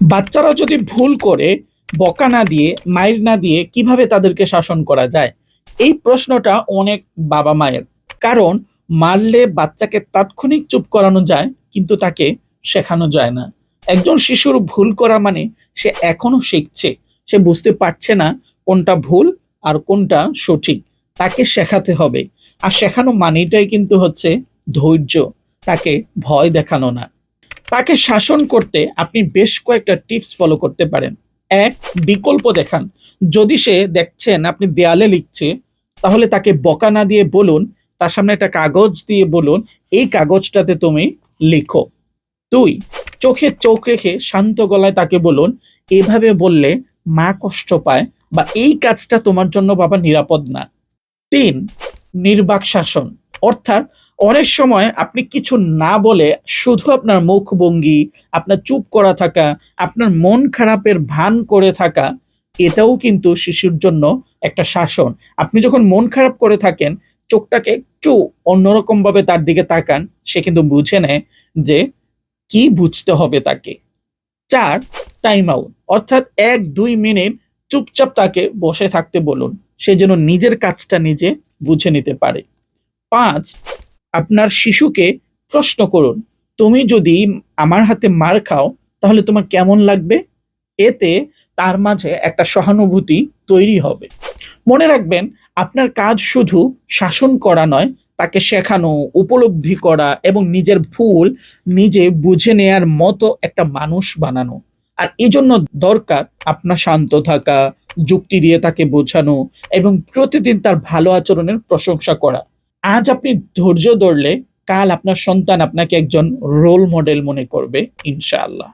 বাচ্চারা যদি ভুল করে বকা না দিয়ে, মাইর না দিয়ে কিভাবে তাদেরকে শাসন করা যায়? এই প্রশ্নটা অনেক বাবা মায়ের। কারণ মারলে বাচ্চাকে তাৎক্ষণিক চুপ করানো যায়, কিন্তু তাকে শেখানো যায় না। একজন শিশুর ভুল করা মানে সে এখনো শিখছে। সে বুঝতে পারছে না কোনটা ভুল আর কোনটা সঠিক। তাকে শেখাতে হবে। আর শেখানো মানেটাই কিন্তু হচ্ছে ধৈর্য, তাকে ভয় দেখানো না। তাকে শাসন করতে আপনি বেশ কয়েকটা টিপস ফলো করতে পারেন। এক, বিকল্প দেখান। যদি সে দেখছেন আপনি দেয়ালে লিখছে, তাহলে তাকে বকা না দিয়ে বলুন, তার সামনে একটা কাগজ দিয়ে বলুন, এই কাগজটাতে তুমি লিখো। ২, চোখে চোখ রেখে শান্ত গলায় তাকে বলুন, এভাবে বললে মা কষ্ট পায়, বা এই কাজটা তোমার জন্য বাবা নিরাপদ না। ৩, নির্বাক শাসন। অর্থাৎ অনেক সময় আপনি কিছু না বলে শুধু আপনার মুখভঙ্গি, আপনার চুপ করা থাকা, আপনার মন খারাপের ভান করে থাকা, এটাও কিন্তু শিশুর জন্য একটা শাসন। আপনি যখন মন খারাপ করে থাকেন, চোখটাকে একটু অন্যরকম ভাবে তার দিকে তাকান, সে কিন্তু বুঝে নেয় যে কি বুঝতে হবে তাকে। ৪, টাইম আউট। অর্থাৎ ১-২ মিনিট চুপচাপ তাকে বসে থাকতে বলুন। সে যেন নিজের কাজটা নিজে বুঝে নিতে পারে। ৫, আপনার শিশুকে প্রশ্ন করুন, "তুমি যদি আমার হাতে মার খাও তাহলে তোমার কেমন লাগবে?" এতে তার মাঝে একটা সহানুভূতি তৈরি হবে। মনে রাখবেন, আপনার কাজ শুধু শাসন করা নয়, তাকে শেখানো, উপলব্ধি করা এবং নিজের ভুল নিজে বুঝে নেয়ার মতো একটা মানুষ বানানো। আর এজন্য দরকার আপনার শান্ত থাকা, যুক্তি দিয়ে তাকে বোঝানো এবং প্রতিদিন তার ভালো আচরণের প্রশংসা করা। আজ আপনি ধৈর্য ধরলে কাল আপনার সন্তান আপনাকে একজন রোল মডেল মনে করবে ইনশাআল্লাহ।